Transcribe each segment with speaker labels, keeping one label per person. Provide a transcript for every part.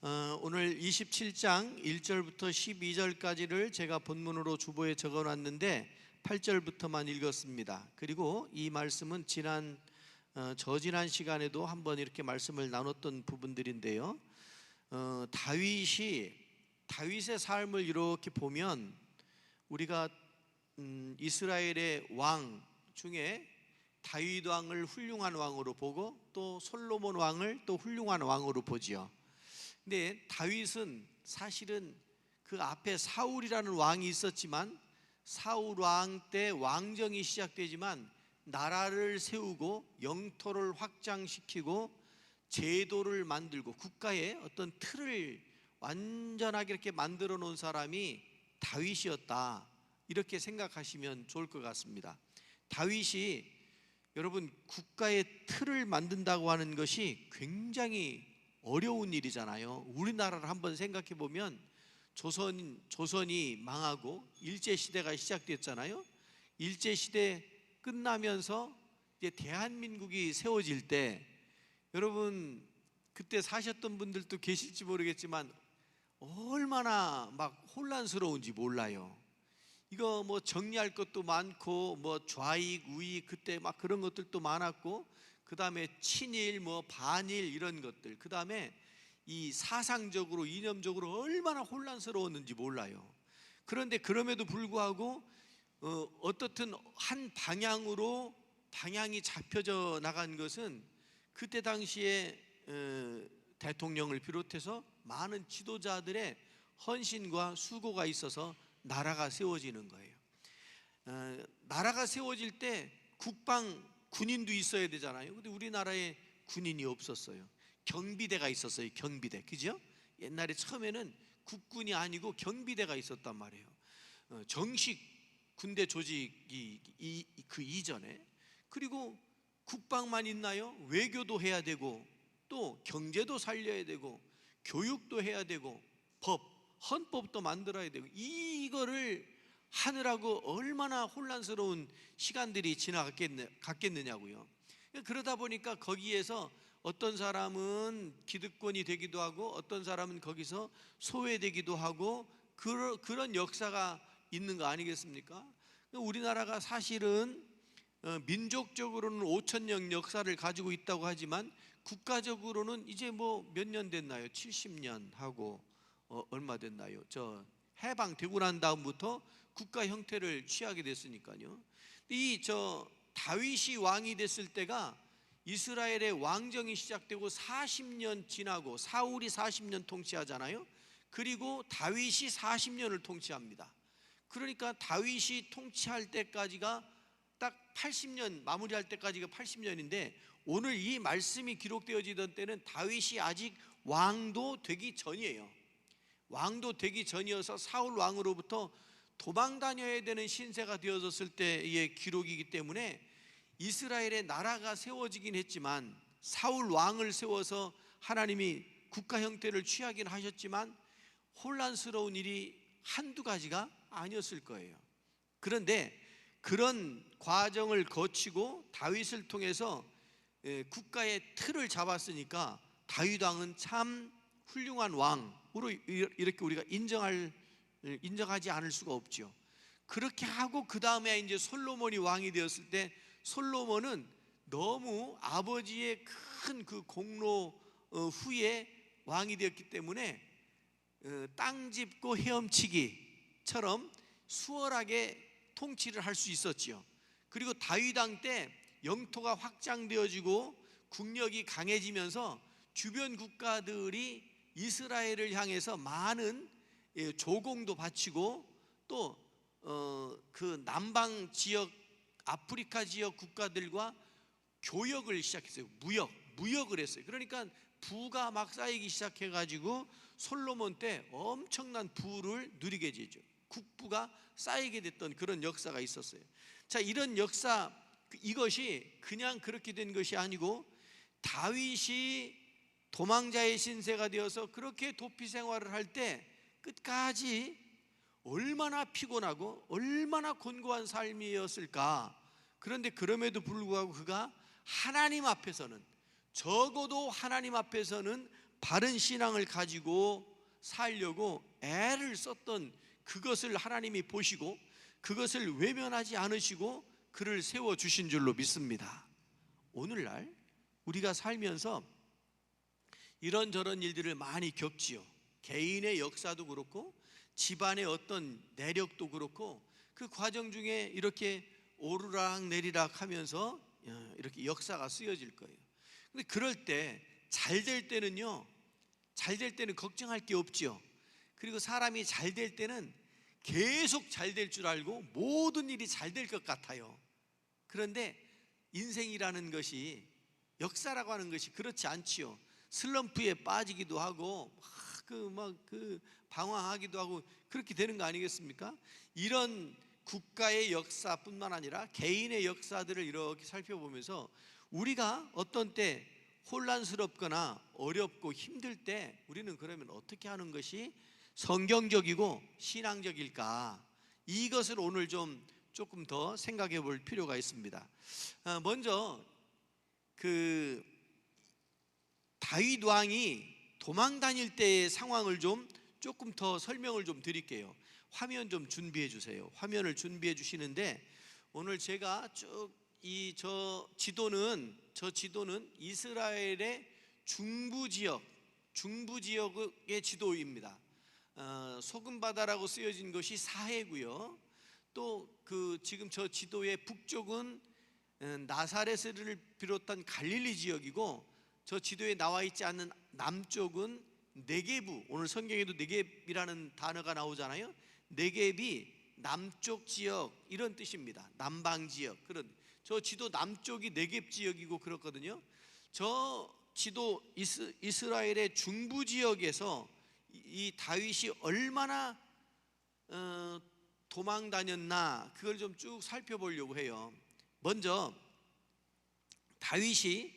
Speaker 1: 오늘 27장 1절부터 12절까지를 제가 본문으로 주보에 적어놨는데 8절부터만 읽었습니다. 그리고 이 말씀은 저지난 시간에도 한번 이렇게 말씀을 나눴던 부분들인데요. 다윗의 삶을 이렇게 보면 우리가 이스라엘의 왕 중에 다윗 왕을 훌륭한 왕으로 보고 또 솔로몬 왕을 또 훌륭한 왕으로 보지요. 근데 다윗은 사실은 그 앞에 사울이라는 왕이 있었지만 사울 왕 때 왕정이 시작되지만 나라를 세우고 영토를 확장시키고 제도를 만들고 국가의 어떤 틀을 완전하게 이렇게 만들어 놓은 사람이 다윗이었다, 이렇게 생각하시면 좋을 것 같습니다. 다윗이, 여러분, 국가의 틀을 만든다고 하는 것이 굉장히 어려운 일이잖아요. 우리나라를 한번 생각해 보면 조선이 망하고 일제시대가 시작됐잖아요. 일제시대 끝나면서 이제 대한민국이 세워질 때, 여러분 그때 사셨던 분들도 계실지 모르겠지만 얼마나 막 혼란스러운지 몰라요. 이거 뭐 정리할 것도 많고 뭐 좌익 우익 그때 막 그런 것들도 많았고, 그 다음에 친일 뭐 반일 이런 것들, 그 다음에 이 사상적으로 이념적으로 얼마나 혼란스러웠는지 몰라요. 그런데 그럼에도 불구하고 어떻든 한 방향이 잡혀져 나간 것은 그때 당시에 대통령을 비롯해서 많은 지도자들의 헌신과 수고가 있어서 나라가 세워지는 거예요. 나라가 세워질 때 군인도 있어야 되잖아요. 근데 우리나라에 군인이 없었어요. 경비대가 있었어요. 경비대, 그죠? 옛날에 처음에는 국군이 아니고 경비대가 있었단 말이에요. 정식 군대 조직이 그 이전에. 그리고 국방만 있나요? 외교도 해야 되고 또 경제도 살려야 되고 교육도 해야 되고 헌법도 만들어야 되고, 이거를 하느라고 얼마나 혼란스러운 시간들이 지나갔겠느냐고요. 그러다 보니까 거기에서 어떤 사람은 기득권이 되기도 하고 어떤 사람은 거기서 소외되기도 하고, 그런 역사가 있는 거 아니겠습니까? 우리나라가 사실은 민족적으로는 5,000년 역사를 가지고 있다고 하지만 국가적으로는 이제 뭐 몇 년 됐나요? 70년 하고 얼마 됐나요? 해방되고 난 다음부터 국가 형태를 취하게 됐으니까요. 다윗이 왕이 됐을 때가 이스라엘의 왕정이 시작되고 40년 지나고 사울이 40년 통치하잖아요. 그리고 다윗이 40년을 통치합니다. 그러니까 다윗이 통치할 때까지가 딱 80년, 마무리할 때까지가 80년인데 오늘 이 말씀이 기록되어지던 때는 다윗이 아직 왕도 되기 전이에요. 왕도 되기 전이어서 사울 왕으로부터 도망 다녀야 되는 신세가 되어졌을 때의 기록이기 때문에 이스라엘의 나라가 세워지긴 했지만, 사울 왕을 세워서 하나님이 국가 형태를 취하긴 하셨지만 혼란스러운 일이 한두 가지가 아니었을 거예요. 그런데 그런 과정을 거치고 다윗을 통해서 국가의 틀을 잡았으니까 다윗 왕은 참 훌륭한 왕으로 이렇게 우리가 인정하지 않을 수가 없죠. 그렇게 하고 그 다음에 이제 솔로몬이 왕이 되었을 때, 솔로몬은 너무 아버지의 큰 그 공로 후에 왕이 되었기 때문에 땅 짚고 헤엄치기처럼 수월하게 통치를 할 수 있었지요. 그리고 다윗 왕 때 영토가 확장되어지고 국력이 강해지면서 주변 국가들이 이스라엘을 향해서 많은 조공도 바치고 또 그 남방 지역, 아프리카 지역 국가들과 교역을 시작했어요. 무역을 했어요. 그러니까 부가 막 쌓이기 시작해가지고 솔로몬 때 엄청난 부를 누리게 되죠. 국부가 쌓이게 됐던 그런 역사가 있었어요. 자, 이런 역사, 이것이 그냥 그렇게 된 것이 아니고 다윗이 도망자의 신세가 되어서 그렇게 도피 생활을 할 때 끝까지 얼마나 피곤하고 얼마나 곤고한 삶이었을까. 그런데 그럼에도 불구하고 그가 하나님 앞에서는, 적어도 하나님 앞에서는 바른 신앙을 가지고 살려고 애를 썼던 그것을 하나님이 보시고 그것을 외면하지 않으시고 그를 세워주신 줄로 믿습니다. 오늘날 우리가 살면서 이런저런 일들을 많이 겪지요. 개인의 역사도 그렇고 집안의 어떤 내력도 그렇고 그 과정 중에 이렇게 오르락 내리락 하면서 이렇게 역사가 쓰여질 거예요. 근데 그럴 때 잘 될 때는요, 잘 될 때는 걱정할 게 없지요. 그리고 사람이 잘 될 때는 계속 잘 될 줄 알고 모든 일이 잘 될 것 같아요. 그런데 인생이라는 것이, 역사라고 하는 것이 그렇지 않지요. 슬럼프에 빠지기도 하고 방황하기도 하고 그렇게 되는 거 아니겠습니까? 이런 국가의 역사뿐만 아니라 개인의 역사들을 이렇게 살펴보면서 우리가 어떤 때 혼란스럽거나 어렵고 힘들 때 우리는 그러면 어떻게 하는 것이 성경적이고 신앙적일까? 이것을 오늘 조금 더 생각해 볼 필요가 있습니다. 먼저 그 다윗 왕이 도망 다닐 때의 상황을 조금 더 설명을 드릴게요. 화면 준비해 주세요. 화면을 준비해 주시는데, 오늘 제가 저 지도는 이스라엘의 중부 지역의 지도입니다. 소금바다라고 쓰여진 것이 사해고요. 또 지금 저 지도의 북쪽은 나사렛을 비롯한 갈릴리 지역이고, 저 지도에 나와 있지 않는 남쪽은 네게부, 오늘 성경에도 네겝이라는 단어가 나오잖아요. 네겝이 남쪽 지역 이런 뜻입니다. 남방 지역. 저 지도 남쪽이 네겝 지역이고 그렇거든요. 저 지도 이스라엘의 중부 지역에서 이 다윗이 얼마나 도망 다녔나, 그걸 쭉 살펴보려고 해요. 먼저 다윗이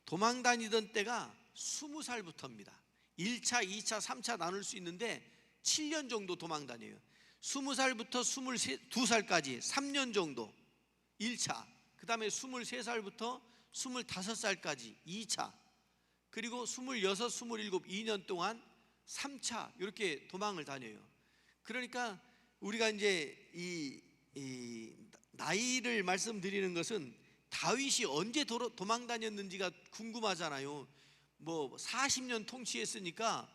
Speaker 1: 도망 다니던 때가 20살부터입니다. 1차, 2차, 3차 나눌 수 있는데 7년 정도 도망 다녀요. 20살부터 22살까지 3년 정도 1차, 그 다음에 23살부터 25살까지 2차, 그리고 26, 27, 2년 동안 3차 이렇게 도망을 다녀요. 그러니까 우리가 이제 이 나이를 말씀드리는 것은 다윗이 언제 도망 다녔는지가 궁금하잖아요. 40년 통치했으니까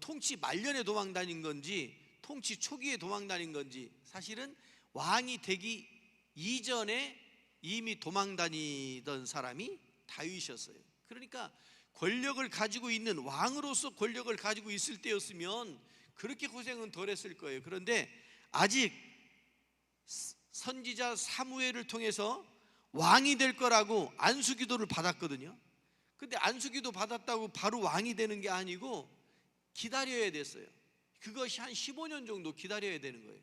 Speaker 1: 통치 말년에 도망 다닌 건지 통치 초기에 도망 다닌 건지, 사실은 왕이 되기 이전에 이미 도망 다니던 사람이 다윗이었어요. 그러니까 권력을 가지고 있는, 왕으로서 권력을 가지고 있을 때였으면 그렇게 고생은 덜 했을 거예요. 그런데 아직 선지자 사무엘을 통해서 왕이 될 거라고 안수기도를 받았거든요. 근데 안수기도 받았다고 바로 왕이 되는 게 아니고 기다려야 됐어요. 그것이 한 15년 정도 기다려야 되는 거예요.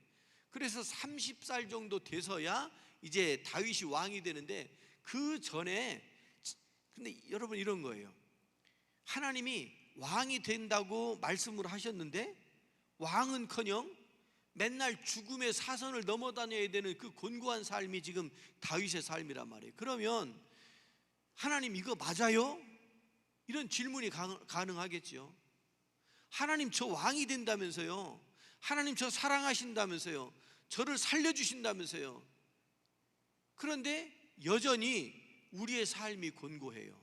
Speaker 1: 그래서 30살 정도 돼서야 이제 다윗이 왕이 되는데, 그 전에, 근데 여러분 이런 거예요. 하나님이 왕이 된다고 말씀을 하셨는데 왕은커녕 맨날 죽음의 사선을 넘어다녀야 되는 그 곤고한 삶이 지금 다윗의 삶이란 말이에요. 그러면 하나님 이거 맞아요? 이런 질문이 가능하겠죠. 하나님 저 왕이 된다면서요. 하나님 저 사랑하신다면서요. 저를 살려주신다면서요. 그런데 여전히 우리의 삶이 곤고해요.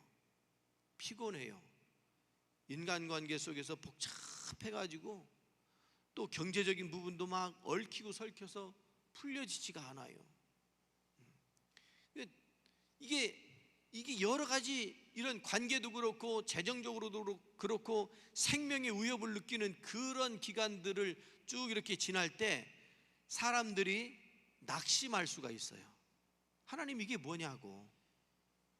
Speaker 1: 피곤해요. 인간관계 속에서 복잡해가지고 또 경제적인 부분도 막 얽히고 설켜서 풀려지지가 않아요. 이게 여러 가지 이런 관계도 그렇고 재정적으로도 그렇고 생명의 위협을 느끼는 그런 기간들을 쭉 이렇게 지날 때 사람들이 낙심할 수가 있어요. 하나님 이게 뭐냐고,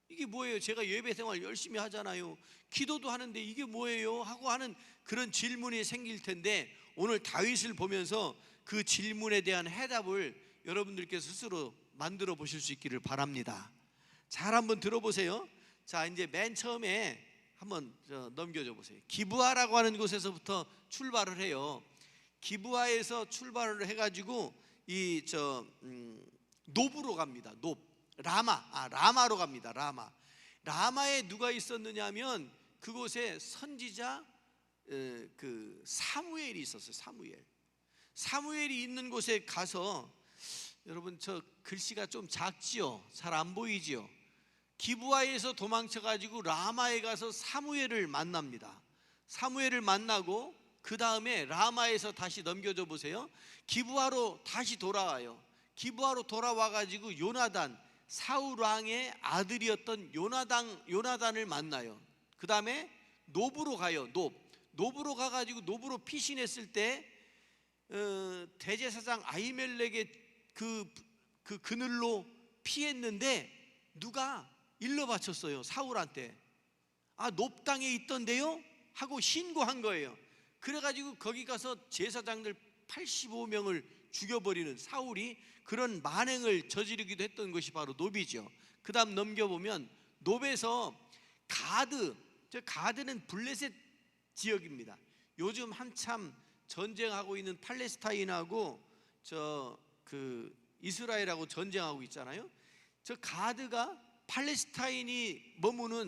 Speaker 1: 이게 뭐예요? 제가 예배 생활 열심히 하잖아요. 기도도 하는데 이게 뭐예요? 하고 하는 그런 질문이 생길 텐데, 오늘 다윗을 보면서 그 질문에 대한 해답을 여러분들께서 스스로 만들어 보실 수 있기를 바랍니다. 잘 한번 들어보세요. 자, 이제 맨 처음에 한번 넘겨줘 보세요. 기브아라고 하는 곳에서부터 출발을 해요. 기브아에서 출발을 해가지고 놉으로 갑니다. 라마로 갑니다. 라마에 누가 있었느냐 하면 그곳에 선지자 그 사무엘이 있었어요. 사무엘이 있는 곳에 가서, 여러분 저 글씨가 좀 작지요? 잘 안 보이지요? 기브아에서 도망쳐가지고 라마에 가서 사무엘을 만납니다. 사무엘을 만나고 그 다음에 라마에서 다시 넘겨줘 보세요. 기브아로 다시 돌아와요. 기브아로 돌아와가지고 요나단, 사울 왕의 아들이었던 요나단을 만나요. 그 다음에 노브로 가요. 노브로 가가지고 노브로 피신했을 때 대제사장 아히멜렉의 그 그늘로 피했는데 누가 일러 바쳤어요. 사울한테. 아, 높 땅에 있던데요? 하고 신고한 거예요. 그래가지고 거기 가서 제사장들 85명을 죽여버리는, 사울이 그런 만행을 저지르기도 했던 것이 바로 노비죠. 그 다음 넘겨보면 노베에서 가드는 블레셋 지역입니다. 요즘 한참 전쟁하고 있는 팔레스타인하고 이스라엘하고 전쟁하고 있잖아요. 저 가드가 팔레스타인이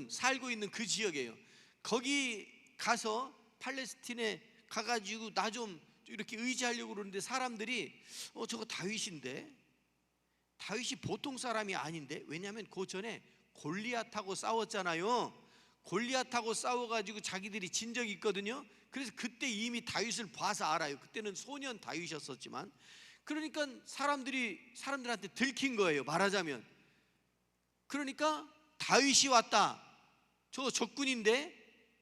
Speaker 1: 살고 있는 그 지역이에요. 거기 가서 팔레스틴에 가가지고 나 좀 이렇게 의지하려고 그러는데 사람들이 저거 다윗인데, 다윗이 보통 사람이 아닌데, 왜냐하면 그 전에 골리앗하고 싸웠잖아요. 골리앗하고 싸워가지고 자기들이 진 적이 있거든요. 그래서 그때 이미 다윗을 봐서 알아요. 그때는 소년 다윗이었었지만. 그러니까 사람들한테 들킨 거예요, 말하자면. 그러니까 다윗이 왔다, 저 적군인데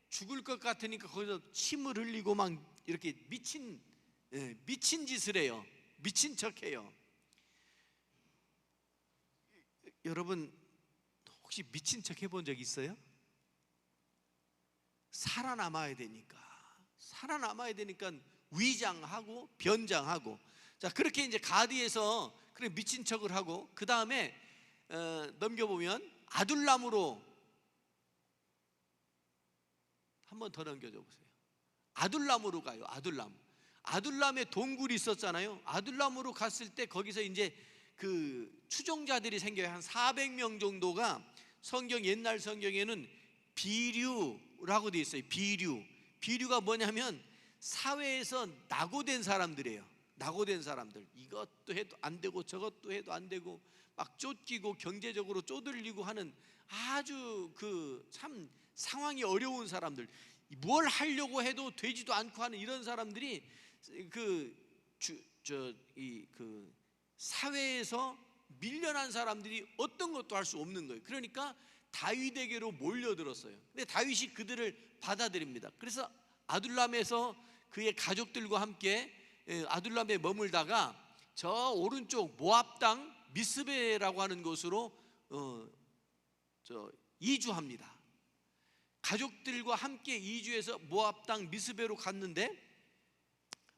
Speaker 1: 죽을 것 같으니까 거기서 침을 흘리고 막 이렇게 미친 짓을 해요. 미친 척해요. 여러분 혹시 미친 척 해본 적 있어요? 살아남아야 되니까 위장하고 변장하고. 자, 그렇게 이제 가드에서 그래 미친 척을 하고, 그 다음에 넘겨보면 아둘람으로 한 번 더 넘겨줘 보세요. 아둘람으로 가요. 아둘람에 동굴이 있었잖아요. 아둘람으로 갔을 때 거기서 이제 그 추종자들이 생겨요. 한 400명 정도가, 옛날 성경에는 비류라고 되어 있어요. 비류가 뭐냐면 사회에서 낙오된 사람들이에요. 낙오된 사람들. 이것도 해도 안 되고 저것도 해도 안 되고 막 쫓기고 경제적으로 쪼들리고 하는 아주 참 상황이 어려운 사람들, 뭘 하려고 해도 되지도 않고 하는 이런 사람들이 사회에서 밀려난 사람들이 어떤 것도 할 수 없는 거예요. 그러니까 다윗에게로 몰려들었어요. 근데 다윗이 그들을 받아들입니다. 그래서 아둘람에서 그의 가족들과 함께 아둘람에 머물다가 저 오른쪽 모압 땅 미스베라고 하는 곳으로 이주합니다. 가족들과 함께 이주해서 모압 땅 미스베로 갔는데,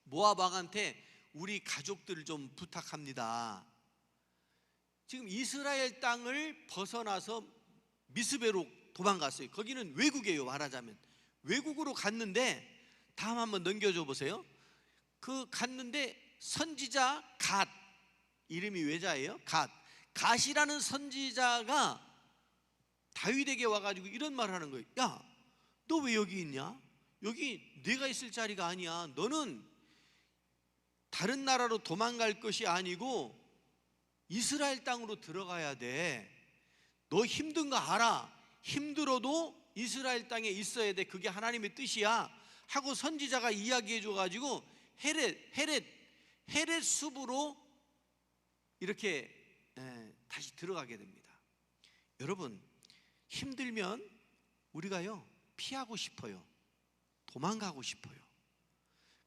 Speaker 1: 모압 왕한테 우리 가족들을 좀 부탁합니다. 지금 이스라엘 땅을 벗어나서 미스베로 도망갔어요. 거기는 외국이에요, 말하자면. 외국으로 갔는데, 다음 한번 넘겨줘 보세요. 갔는데 선지자 갓, 이름이 외자예요. 갓이라는 선지자가 다윗에게 와가지고 이런 말을 하는 거예요. 야, 너 왜 여기 있냐? 여기 네가 있을 자리가 아니야. 너는 다른 나라로 도망갈 것이 아니고 이스라엘 땅으로 들어가야 돼. 너 힘든 거 알아. 힘들어도 이스라엘 땅에 있어야 돼. 그게 하나님의 뜻이야 하고 선지자가 이야기해 줘가지고 헤렛 숲으로 이렇게 다시 들어가게 됩니다. 여러분, 힘들면 우리가요 피하고 싶어요. 도망가고 싶어요.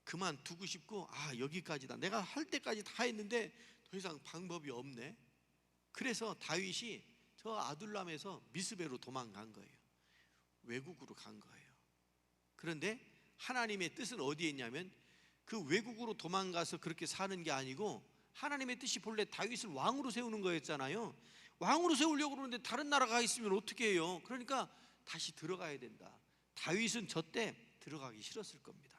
Speaker 1: 그만두고 싶고, 여기까지다, 내가 할 때까지 다 했는데 더 이상 방법이 없네. 그래서 다윗이 저 아둘람에서 미스베로 도망간 거예요. 외국으로 간 거예요. 그런데 하나님의 뜻은 어디에 있냐면, 그 외국으로 도망가서 그렇게 사는 게 아니고 하나님의 뜻이 본래 다윗을 왕으로 세우는 거였잖아요. 왕으로 세우려고 그러는데 다른 나라가 있으면 어떻게 해요? 그러니까 다시 들어가야 된다. 다윗은 저때 들어가기 싫었을 겁니다.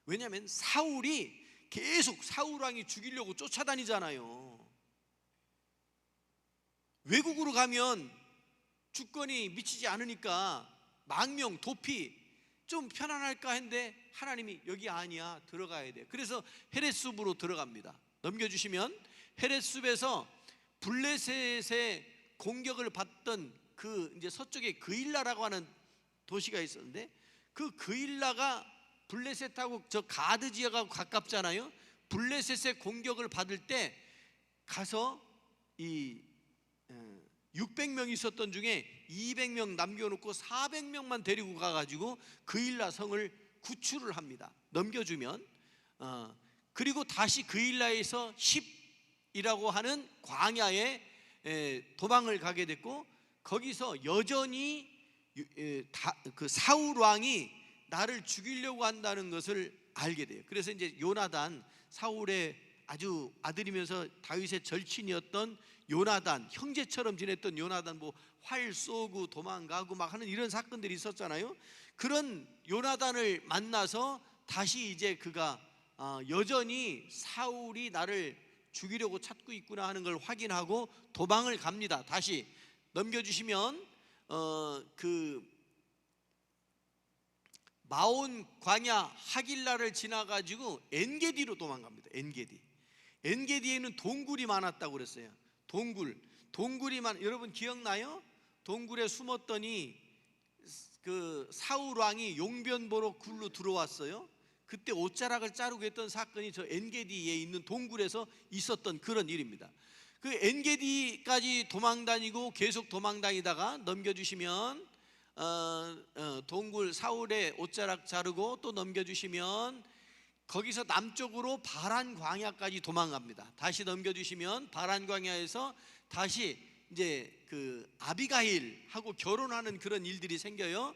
Speaker 1: 왜냐하면 사울이 계속 사울 왕이 죽이려고 쫓아다니잖아요. 외국으로 가면 주권이 미치지 않으니까 망명, 도피 좀 편안할까 했는데 하나님이 여기 아니야, 들어가야 돼. 그래서 헤레스읍으로 들어갑니다. 넘겨주시면 헤레스읍에서 블레셋의 공격을 받던 그 이제 서쪽에 그일라라고 하는 도시가 있었는데, 그 그일라가 블레셋하고 저 가드 지역하고 가깝잖아요. 블레셋의 공격을 받을 때 가서 이 600명 있었던 중에 200명 남겨놓고 400명만 데리고 가가지고 그일라 성을 구출을 합니다. 넘겨주면 그리고 다시 그일라에서 10이라고 하는 광야에 도망을 가게 됐고, 거기서 여전히 그 사울 왕이 나를 죽이려고 한다는 것을 알게 돼요. 그래서 이제 요나단, 사울의 아주 아들이면서 다윗의 절친이었던 요나단, 형제처럼 지냈던 요나단, 뭐 활 쏘고 도망가고 막 하는 이런 사건들이 있었잖아요. 그런 요나단을 만나서 다시 이제 그가 여전히 사울이 나를 죽이려고 찾고 있구나 하는 걸 확인하고 도망을 갑니다. 다시 넘겨주시면 그 마온 광야 하길라를 지나가지고 엔게디로 도망갑니다. 엔게디에는 동굴이 많았다고 그랬어요. 동굴이 여러분 기억나요? 동굴에 숨었더니 그 사울 왕이 용변 보러 굴로 들어왔어요. 그때 옷자락을 자르고 했던 사건이 저 엔게디에 있는 동굴에서 있었던 그런 일입니다. 그 엔게디까지 도망다니고 계속 도망다니다가 넘겨주시면 동굴 사울의 옷자락 자르고 또 넘겨주시면 거기서 남쪽으로 바란 광야까지 도망갑니다. 다시 넘겨주시면 바란 광야에서 다시 이제 그 아비가일하고 결혼하는 그런 일들이 생겨요.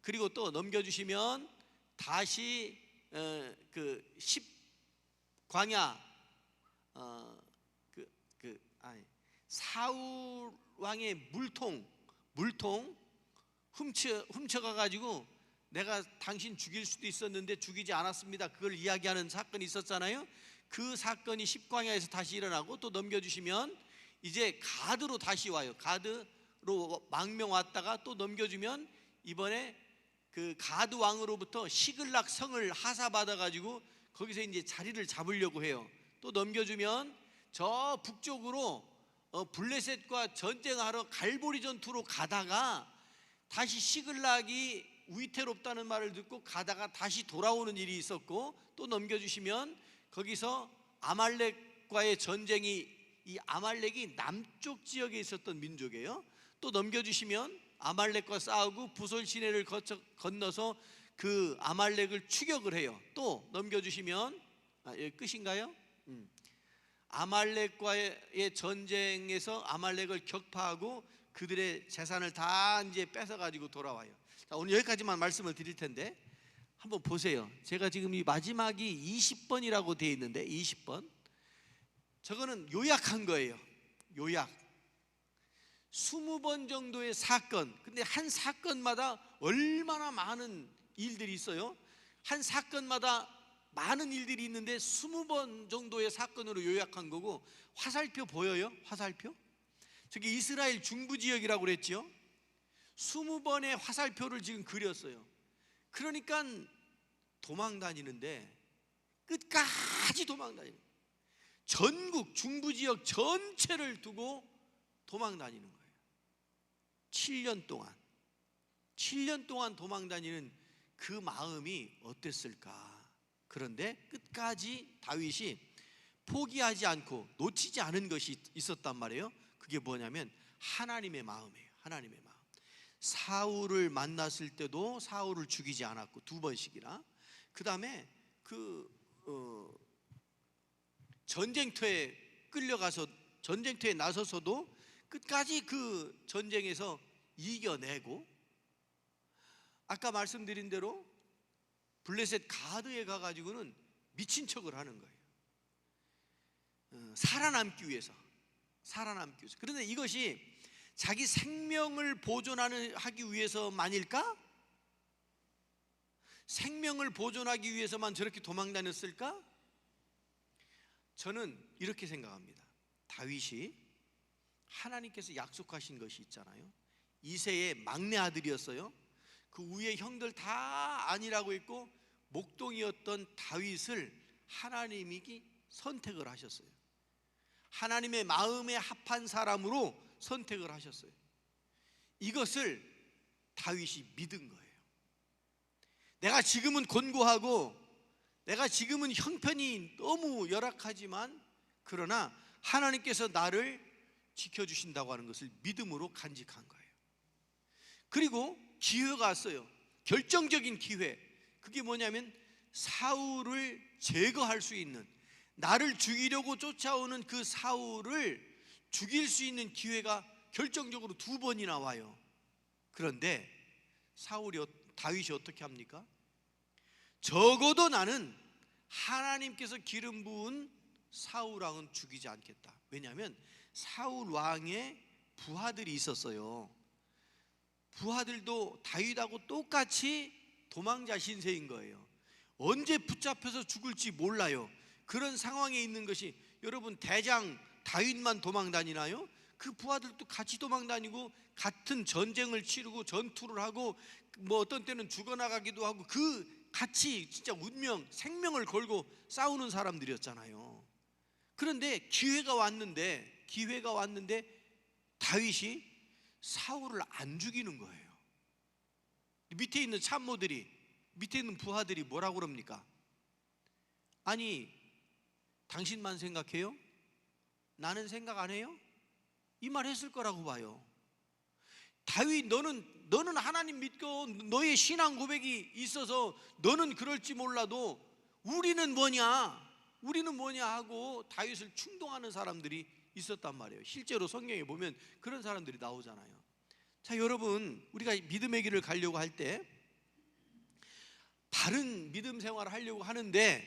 Speaker 1: 그리고 또 넘겨주시면 다시 그 10 광야 사울 왕의 물통 훔쳐가가지고 내가 당신 죽일 수도 있었는데 죽이지 않았습니다, 그걸 이야기하는 사건이 있었잖아요. 그 사건이 10광야에서 다시 일어나고, 또 넘겨주시면 이제 가드로 다시 와요. 가드로 망명 왔다가 또 넘겨주면 이번에 그 가드 왕으로부터 시글락 성을 하사받아가지고 거기서 이제 자리를 잡으려고 해요. 또 넘겨주면 저 북쪽으로 블레셋과 전쟁하러 갈보리 전투로 가다가 다시 시글락이 위태롭다는 말을 듣고 가다가 다시 돌아오는 일이 있었고, 또 넘겨주시면 거기서 아말렉과의 전쟁이, 이 아말렉이 남쪽 지역에 있었던 민족이에요. 또 넘겨주시면 아말렉과 싸우고 부솔 시내를 건너서 그 아말렉을 추격을 해요. 또 넘겨주시면 여기 끝인가요? 아말렉과의 전쟁에서 아말렉을 격파하고 그들의 재산을 다 이제 뺏어가지고 돌아와요. 자, 오늘 여기까지만 말씀을 드릴 텐데 한번 보세요. 제가 지금 이 마지막이 20번이라고 되어 있는데 20번, 저거는 요약한 거예요. 요약 20번 정도의 사건. 근데 한 사건마다 얼마나 많은 일들이 있어요. 한 사건마다 많은 일들이 있는데 20번 정도의 사건으로 요약한 거고, 화살표 보여요? 화살표? 저기 이스라엘 중부 지역이라고 그랬죠. 20번의 화살표를 지금 그렸어요. 그러니까 도망 다니는데 끝까지 도망 다니는 거예요. 전국 중부 지역 전체를 두고 도망 다니는 거예요. 7년 동안 도망 다니는 그 마음이 어땠을까? 그런데 끝까지 다윗이 포기하지 않고 놓치지 않은 것이 있었단 말이에요. 그게 뭐냐면 하나님의 마음이에요. 하나님의 마음. 사울을 만났을 때도 사울을 죽이지 않았고 2번씩이나, 그 다음에 전쟁터에 끌려가서 전쟁터에 나서서도 끝까지 그 전쟁에서 이겨내고, 아까 말씀드린 대로 블레셋 가드에 가가지고는 미친 척을 하는 거예요. 살아남기 위해서. 그런데 이것이 자기 생명을 보존하기 위해서만일까? 생명을 보존하기 위해서만 저렇게 도망 다녔을까? 저는 이렇게 생각합니다. 다윗이 하나님께서 약속하신 것이 있잖아요. 이새의 막내 아들이었어요. 그 위에 형들 다 아니라고 했고 목동이었던 다윗을 하나님이 선택을 하셨어요. 하나님의 마음에 합한 사람으로 선택을 하셨어요. 이것을 다윗이 믿은 거예요. 내가 지금은 곤고하고 내가 지금은 형편이 너무 열악하지만 그러나 하나님께서 나를 지켜주신다고 하는 것을 믿음으로 간직한 거예요. 그리고 기회가 왔어요. 결정적인 기회. 그게 뭐냐면 사울을 제거할 수 있는, 나를 죽이려고 쫓아오는 그 사울을 죽일 수 있는 기회가 결정적으로 2번이나 와요. 그런데 다윗이 어떻게 합니까? 적어도 나는 하나님께서 기름 부은 사울 왕은 죽이지 않겠다. 왜냐하면 사울 왕의 부하들이 있었어요. 부하들도 다윗하고 똑같이 도망자 신세인 거예요. 언제 붙잡혀서 죽을지 몰라요. 그런 상황에 있는 것이, 여러분 대장 다윗만 도망 다니나요? 그 부하들도 같이 도망 다니고 같은 전쟁을 치르고 전투를 하고 뭐 어떤 때는 죽어나가기도 하고 그 같이 진짜 운명, 생명을 걸고 싸우는 사람들이었잖아요. 그런데 기회가 왔는데 다윗이 사울을 안 죽이는 거예요. 밑에 있는 참모들이, 밑에 있는 부하들이 뭐라고 그럽니까? 아니, 당신만 생각해요? 나는 생각 안 해요? 이 말 했을 거라고 봐요. 다윗, 너는 하나님 믿고 너의 신앙 고백이 있어서 너는 그럴지 몰라도 우리는 뭐냐 하고 다윗을 충동하는 사람들이 있었단 말이에요. 실제로 성경에 보면 그런 사람들이 나오잖아요. 자, 여러분, 우리가 믿음의 길을 가려고 할 때 바른 믿음 생활을 하려고 하는데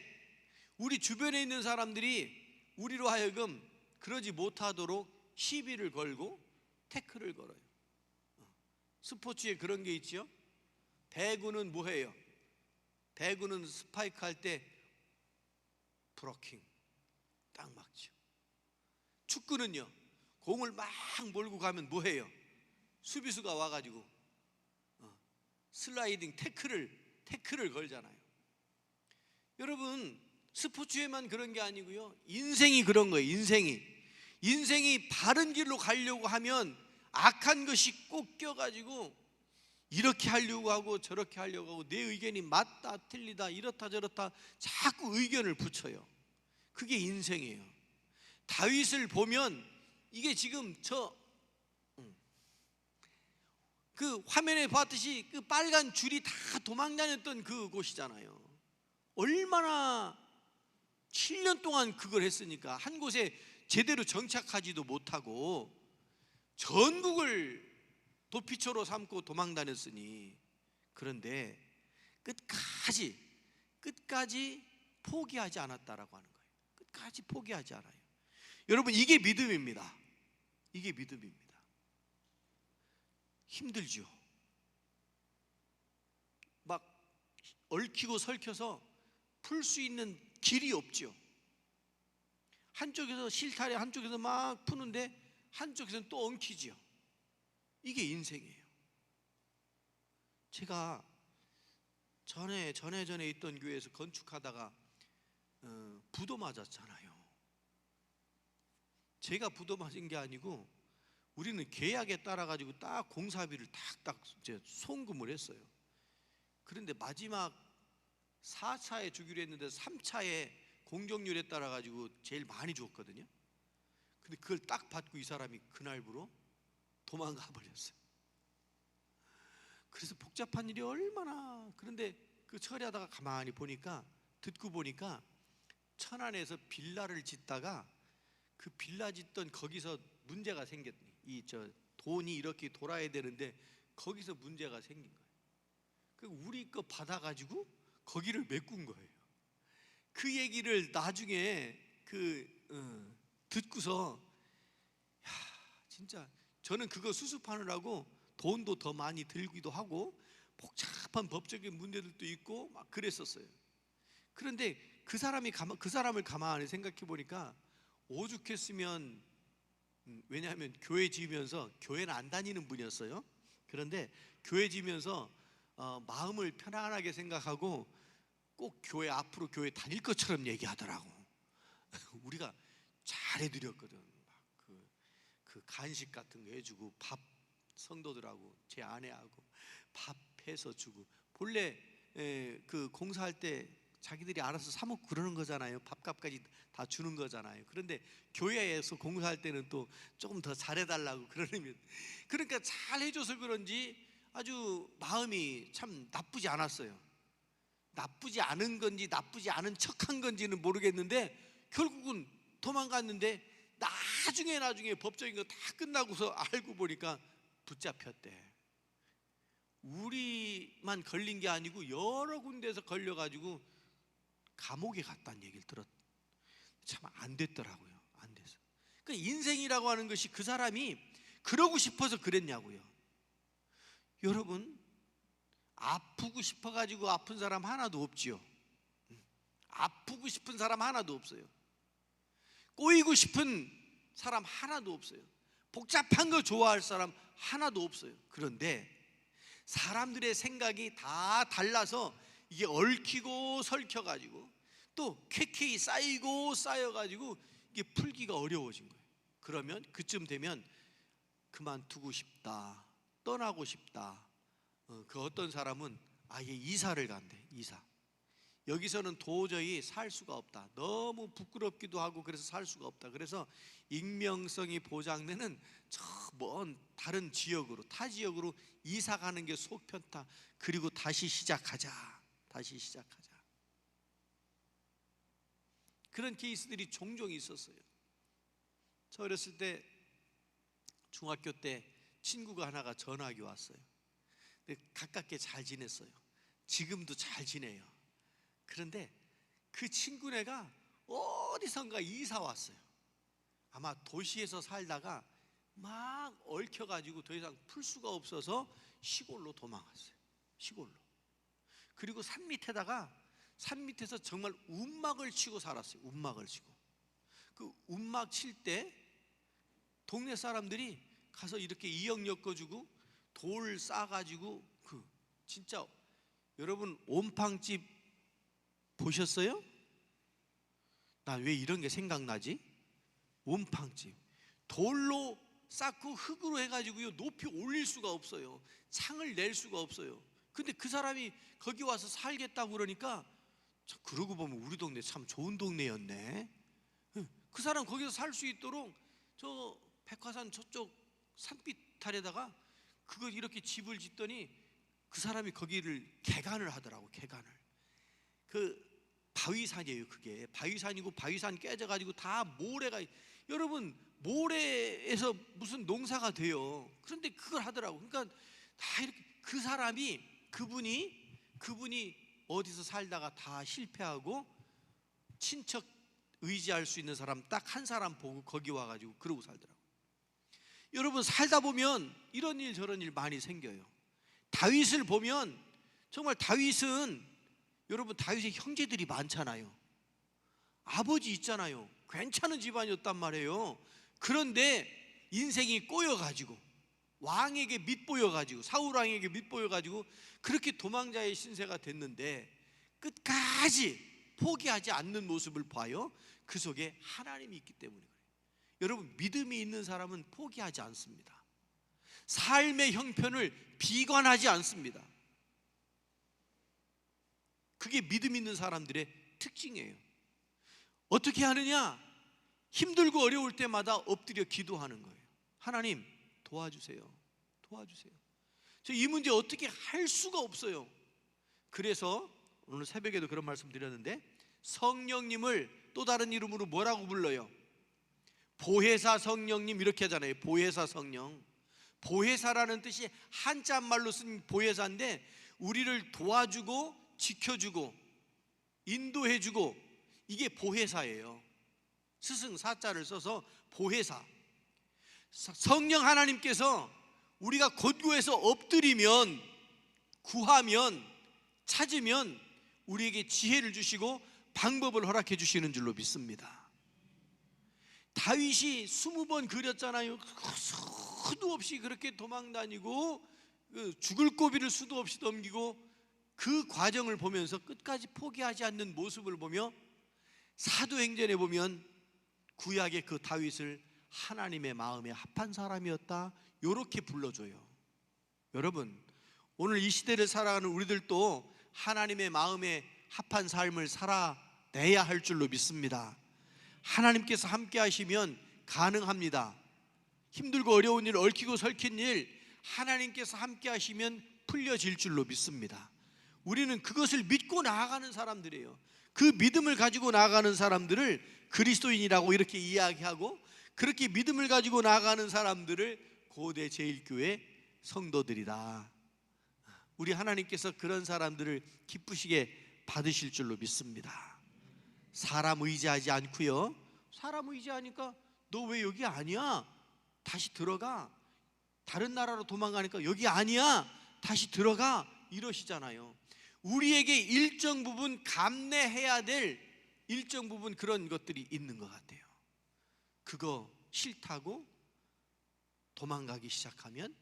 Speaker 1: 우리 주변에 있는 사람들이 우리로 하여금 그러지 못하도록 시비를 걸고 태클을 걸어요. 스포츠에 그런 게 있죠. 배구는 뭐해요? 배구는 스파이크 할 때 브로킹 딱 막죠. 축구는요, 공을 막 몰고 가면 뭐해요? 수비수가 와가지고 슬라이딩 태클을 걸잖아요. 여러분, 스포츠에만 그런 게 아니고요, 인생이 그런 거예요. 인생이 바른 길로 가려고 하면 악한 것이 꼭 껴가지고 이렇게 하려고 하고 저렇게 하려고 하고 내 의견이 맞다 틀리다 이렇다 저렇다 자꾸 의견을 붙여요. 그게 인생이에요. 다윗을 보면 이게 지금 그 화면에 봤듯이 그 빨간 줄이 다 도망다녔던 그 곳이잖아요. 얼마나 7년 동안 그걸 했으니까 한 곳에 제대로 정착하지도 못하고 전국을 도피처로 삼고 도망다녔으니, 그런데 끝까지 포기하지 않았다라고 하는 거예요. 끝까지 포기하지 않아요. 여러분, 이게 믿음입니다. 이게 믿음입니다. 힘들죠. 막 얽히고 설켜서 풀 수 있는 길이 없죠. 한쪽에서 실타래, 한쪽에서 막 푸는데 한쪽에서는 또 엉키죠. 이게 인생이에요. 제가 전에 있던 교회에서 건축하다가 부도 맞았잖아요. 제가 부도 맞은 게 아니고 우리는 계약에 따라 가지고 딱 공사비를 딱 이제 송금을 했어요. 그런데 마지막 4차에 주기로 했는데 3차에 공정률에 따라 가지고 제일 많이 줬거든요. 근데 그걸 딱 받고 이 사람이 그날부로 도망가 버렸어요. 그래서 복잡한 일이 얼마나. 그런데 그 처리하다가 가만히 듣고 보니까 천안에서 빌라를 짓다가 그 빌라 짓던 거기서 문제가 생겼니. 돈이 이렇게 돌아야 되는데 거기서 문제가 생긴 거예요. 그 우리 거 받아가지고 거기를 메꾼 거예요. 그 얘기를 나중에 듣고서 진짜 저는 그거 수습하느라고 돈도 더 많이 들기도 하고 복잡한 법적인 문제들도 있고 막 그랬었어요. 그런데 그 사람을 가만히 생각해 보니까 오죽했으면, 왜냐하면 교회 지으면서 교회는 안 다니는 분이었어요. 그런데 교회 지면서 마음을 편안하게 생각하고 꼭 교회 앞으로 교회 다닐 것처럼 얘기하더라고. 우리가 잘해드렸거든. 그 간식 같은 거 해주고, 밥 성도들하고 제 아내하고 밥 해서 주고. 본래 그 공사할 때 자기들이 알아서 사 먹고 그러는 거잖아요. 밥값까지 다 주는 거잖아요. 그런데 교회에서 공사할 때는 또 조금 더 잘해달라고 그러면, 그러니까 잘 해줘서 그런지 아주 마음이 참 나쁘지 않았어요. 나쁘지 않은 건지 나쁘지 않은 척한 건지는 모르겠는데 결국은 도망갔는데, 나중에 법적인 거 다 끝나고서 알고 보니까 붙잡혔대. 우리만 걸린 게 아니고 여러 군데에서 걸려가지고 감옥에 갔다는 얘기를 들었. 참 안 됐더라고요. 안 돼서. 그 인생이라고 하는 것이 그 사람이 그러고 싶어서 그랬냐고요. 여러분, 아프고 싶어가지고 아픈 사람 하나도 없지요. 아프고 싶은 사람 하나도 없어요. 꼬이고 싶은 사람 하나도 없어요. 복잡한 거 좋아할 사람 하나도 없어요. 그런데 사람들의 생각이 다 달라서 이게 얽히고 설켜가지고 또 쾌쾌히 쌓이고 쌓여가지고 이게 풀기가 어려워진 거예요. 그러면 그쯤 되면 그만두고 싶다, 떠나고 싶다. 그 어떤 사람은 아예 이사를 간대. 이사. 여기서는 도저히 살 수가 없다. 너무 부끄럽기도 하고 그래서 살 수가 없다. 그래서 익명성이 보장되는 저 먼 다른 지역으로, 타 지역으로 이사 가는 게 속 편타. 그리고 다시 시작하자. 다시 시작하자. 그런 케이스들이 종종 있었어요. 저 어렸을 때 중학교 때 친구가 하나가 전학이 왔어요. 근데 가깝게 잘 지냈어요. 지금도 잘 지내요. 그런데 그 친구네가 어디선가 이사 왔어요. 아마 도시에서 살다가 막 얽혀가지고 더 이상 풀 수가 없어서 시골로 도망갔어요. 시골로. 그리고 산 밑에서 정말 움막을 치고 살았어요. 움막을 치고. 그 움막 칠 때 동네 사람들이 가서 이렇게 이역 엮어주고 돌 싸가지고, 진짜 여러분 옴팡집 보셨어요? 나 왜 이런 게 생각나지? 옴팡집. 돌로 쌓고 흙으로 해가지고요 높이 올릴 수가 없어요. 창을 낼 수가 없어요. 근데 그 사람이 거기 와서 살겠다고 그러니까, 그러고 보면 우리 동네 참 좋은 동네였네. 그 사람 거기서 살 수 있도록 저 백화산 저쪽 산비탈에다가 그거 이렇게 집을 짓더니 그 사람이 거기를 개간을 하더라고. 개간을. 그 바위산이에요. 그게 바위산이고, 바위산 깨져가지고 다 모래가, 여러분 모래에서 무슨 농사가 돼요. 그런데 그걸 하더라고. 그러니까 다 이렇게 그 사람이 그분이 어디서 살다가 다 실패하고 친척 의지할 수 있는 사람 딱 한 사람 보고 거기 와가지고 그러고 살더라고. 여러분 살다 보면 이런 일 저런 일 많이 생겨요. 다윗을 보면 정말 여러분 다윗의 형제들이 많잖아요. 아버지 있잖아요. 괜찮은 집안이었단 말이에요. 그런데 인생이 꼬여가지고 왕에게 밑보여가지고, 사울 왕에게 밑보여가지고 그렇게 도망자의 신세가 됐는데 끝까지 포기하지 않는 모습을 봐요. 그 속에 하나님이 있기 때문에 그래요. 여러분 믿음이 있는 사람은 포기하지 않습니다. 삶의 형편을 비관하지 않습니다. 그게 믿음 있는 사람들의 특징이에요. 어떻게 하느냐? 힘들고 어려울 때마다 엎드려 기도하는 거예요. 하나님 도와주세요. 도와주세요. 저 이 문제 어떻게 할 수가 없어요. 그래서 오늘 새벽에도 그런 말씀 드렸는데, 성령님을 또 다른 이름으로 뭐라고 불러요? 보혜사 성령님 이렇게 하잖아요. 보혜사 성령. 보혜사라는 뜻이 한자말로 쓴 보혜사인데, 우리를 도와주고 지켜주고 인도해주고, 이게 보혜사예요. 스승 사자를 써서 보혜사. 성령 하나님께서 우리가 god구해서 엎드리면, 구하면, 찾으면 우리에게 지혜를 주시고 방법을 허락해 주시는 줄로 믿습니다. 다윗이 20번 그렸잖아요. 수도 없이 그렇게 도망다니고 죽을 고비를 수도 없이 넘기고 그 과정을 보면서 끝까지 포기하지 않는 모습을 보며 사도행전에 보면 구약의 그 다윗을 하나님의 마음에 합한 사람이었다, 이렇게 불러줘요. 여러분, 오늘 이 시대를 살아가는 우리들도 하나님의 마음에 합한 삶을 살아내야 할 줄로 믿습니다. 하나님께서 함께 하시면 가능합니다. 힘들고 어려운 일, 얽히고 설킨 일, 하나님께서 함께 하시면 풀려질 줄로 믿습니다. 우리는 그것을 믿고 나아가는 사람들이에요. 그 믿음을 가지고 나아가는 사람들을 그리스도인이라고 이렇게 이야기하고, 그렇게 믿음을 가지고 나아가는 사람들을 고대 제일교회 성도들이다. 우리 하나님께서 그런 사람들을 기쁘시게 받으실 줄로 믿습니다. 사람 의지하지 않고요. 사람 의지하니까 너 왜 여기 아니야? 다시 들어가. 다른 나라로 도망가니까 여기 아니야? 다시 들어가. 이러시잖아요. 우리에게 일정 부분 감내해야 될 일정 부분 그런 것들이 있는 것 같아요. 그거 싫다고 도망가기 시작하면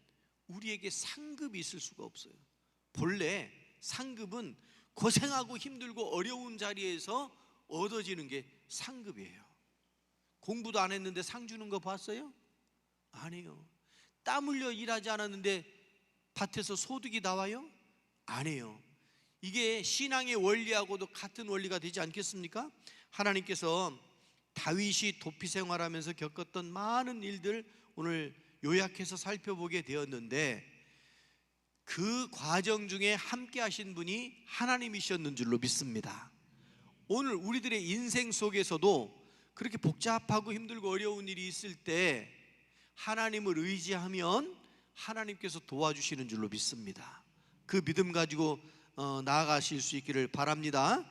Speaker 1: 우리에게 상급이 있을 수가 없어요. 본래 상급은 고생하고 힘들고 어려운 자리에서 얻어지는 게 상급이에요. 공부도 안 했는데 상 주는 거 봤어요? 아니에요. 땀 흘려 일하지 않았는데 밭에서 소득이 나와요? 아니에요. 이게 신앙의 원리하고도 같은 원리가 되지 않겠습니까? 하나님께서 다윗이 도피 생활하면서 겪었던 많은 일들 오늘 요약해서 살펴보게 되었는데, 그 과정 중에 함께 하신 분이 하나님이셨는 줄로 믿습니다. 오늘 우리들의 인생 속에서도 그렇게 복잡하고 힘들고 어려운 일이 있을 때 하나님을 의지하면 하나님께서 도와주시는 줄로 믿습니다. 그 믿음 가지고 나아가실 수 있기를 바랍니다.